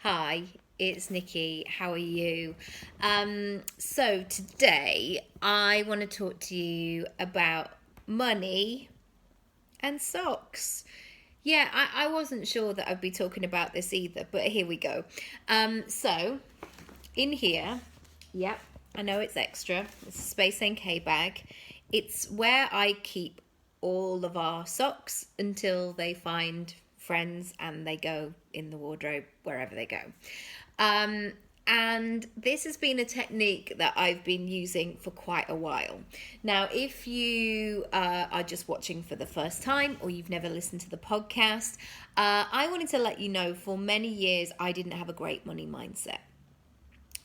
Hi, it's Nikki. How are you? So today I want to talk to you about money and socks. Yeah, I wasn't sure that I'd be talking about this either, but here we go. So in here, yep, I know it's extra. It's a Space NK bag. It's where I keep all of our socks until they find friends and they go in the wardrobe wherever they go. Um, and this has been a technique that I've been using for quite a while. Now, if you are just watching for the first time or you've never listened to the podcast, I wanted to let you know for many years I didn't have a great money mindset.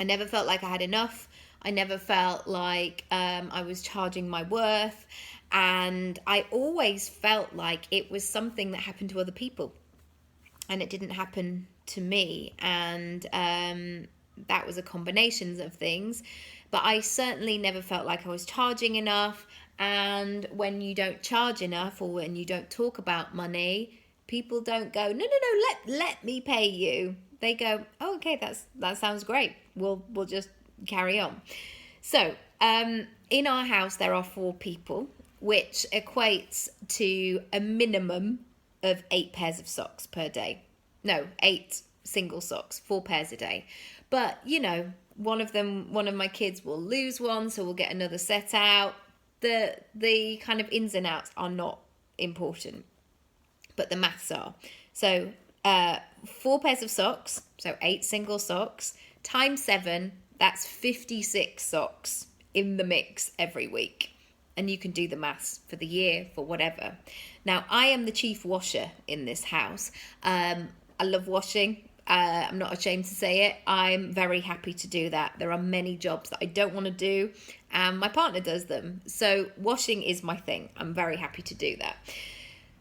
I never felt like I had enough. I never felt like I was charging my worth. And I always felt like it was something that happened to other people. And it didn't happen to me. And that was a combination of things. But I certainly never felt like I was charging enough. And when you don't charge enough or when you don't talk about money, people don't go, no, let me pay you. They go, oh, okay, that sounds great. We'll just carry on. So in our house, there are 4 people, which equates to a minimum of 8 pairs of socks per day. No, 8 single socks, 4 pairs a day. But, one of my kids will lose one, so we'll get another set out. The kind of ins and outs are not important, but the maths are. So 4 pairs of socks, so 8 single socks, times 7, that's 56 socks in the mix every week. And you can do the maths for the year, for whatever. Now, I am the chief washer in this house. I love washing. I'm not ashamed to say it. I'm very happy to do that. There are many jobs that I don't want to do, and my partner does them. So washing is my thing. I'm very happy to do that.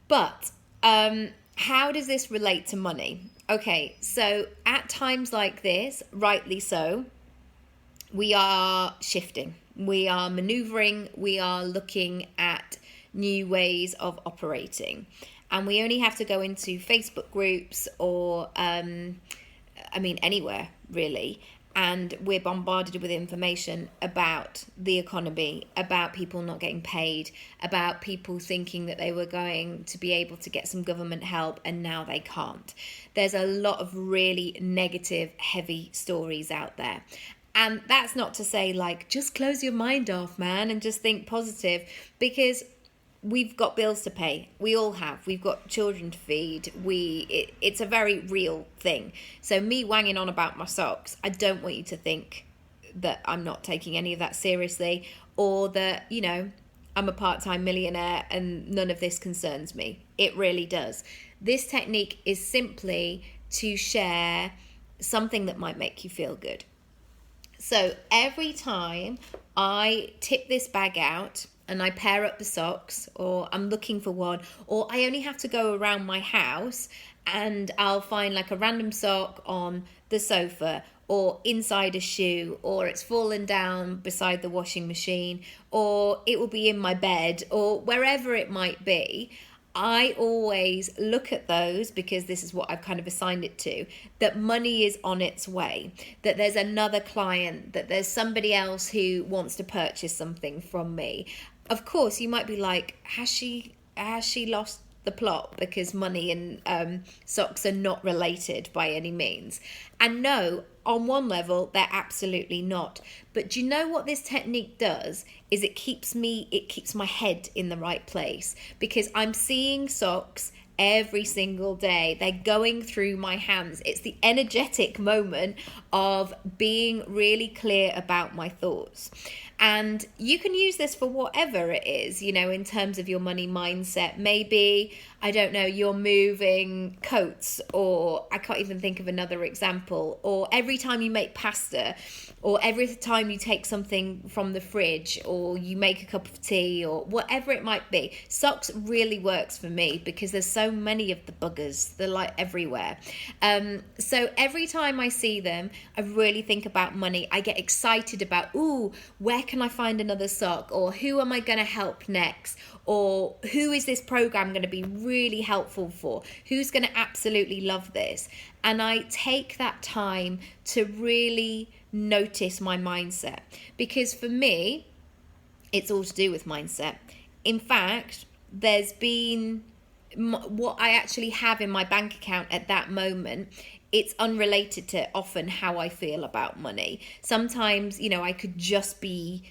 But how does this relate to money? Okay, so at times like this, rightly so, we are shifting. We are maneuvering. We are looking at new ways of operating. And we only have to go into Facebook groups or, anywhere really. And we're bombarded with information about the economy, about people not getting paid, about people thinking that they were going to be able to get some government help and now they can't. There's a lot of really negative, heavy stories out there. And that's not to say just close your mind off, man, and just think positive, because we've got bills to pay. We all have. We've got children to feed. It's a very real thing. So me wanging on about my socks, I don't want you to think that I'm not taking any of that seriously, or that, I'm a part-time millionaire and none of this concerns me. It really does. This technique is simply to share something that might make you feel good. So every time I tip this bag out and I pair up the socks, or I'm looking for one, or I only have to go around my house and I'll find a random sock on the sofa or inside a shoe, or it's fallen down beside the washing machine, or it will be in my bed, or wherever it might be, I always look at those, because this is what I've kind of assigned it to, that money is on its way, that there's another client, that there's somebody else who wants to purchase something from me. Of course, you might be like, has she lost the plot because money and socks are not related by any means? And no, on one level, they're absolutely not. But do you know what this technique does? Is it keeps my head in the right place, because I'm seeing socks every single day. They're going through my hands. It's the energetic moment of being really clear about my thoughts. And you can use this for whatever it is, in terms of your money mindset. Maybe, I don't know, you're moving coats, or I can't even think of another example, or every time you make pasta, or every time you take something from the fridge, or you make a cup of tea, or whatever it might be. Socks really works for me because there's so many of the buggers. They're everywhere. So every time I see them, I really think about money. I get excited about, where can I find another sock, or who am I going to help next, or who is this program going to be really helpful for, who's going to absolutely love this. And I take that time to really notice my mindset, because for me it's all to do with mindset. In fact, there's been what I actually have in my bank account at that moment, it's unrelated to often how I feel about money. Sometimes, I could just be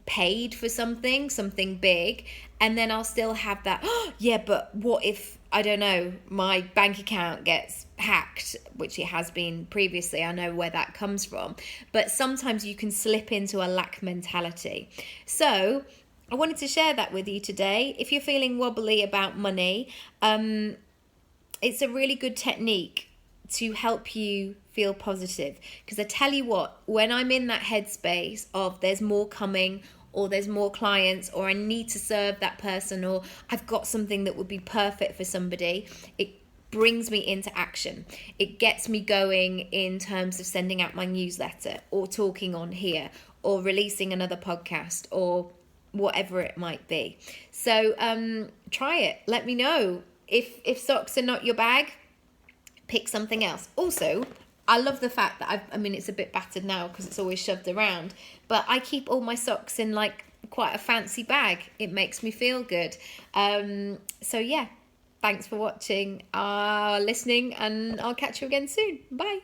paid for something big, and then I'll still have that, oh, yeah, but what if, I don't know, my bank account gets hacked, which it has been previously. I know where that comes from. But sometimes you can slip into a lack mentality. So I wanted to share that with you today. If you're feeling wobbly about money, it's a really good technique to help you feel positive. Because I tell you what, when I'm in that headspace of there's more coming, or there's more clients, or I need to serve that person, or I've got something that would be perfect for somebody, it brings me into action. It gets me going in terms of sending out my newsletter, or talking on here, or releasing another podcast, or whatever it might be. So try it. Let me know. If socks are not your bag, pick something else. Also, I love the fact that it's a bit battered now because it's always shoved around, but I keep all my socks in like quite a fancy bag. It makes me feel good. So yeah, thanks for watching, listening, and I'll catch you again soon. Bye.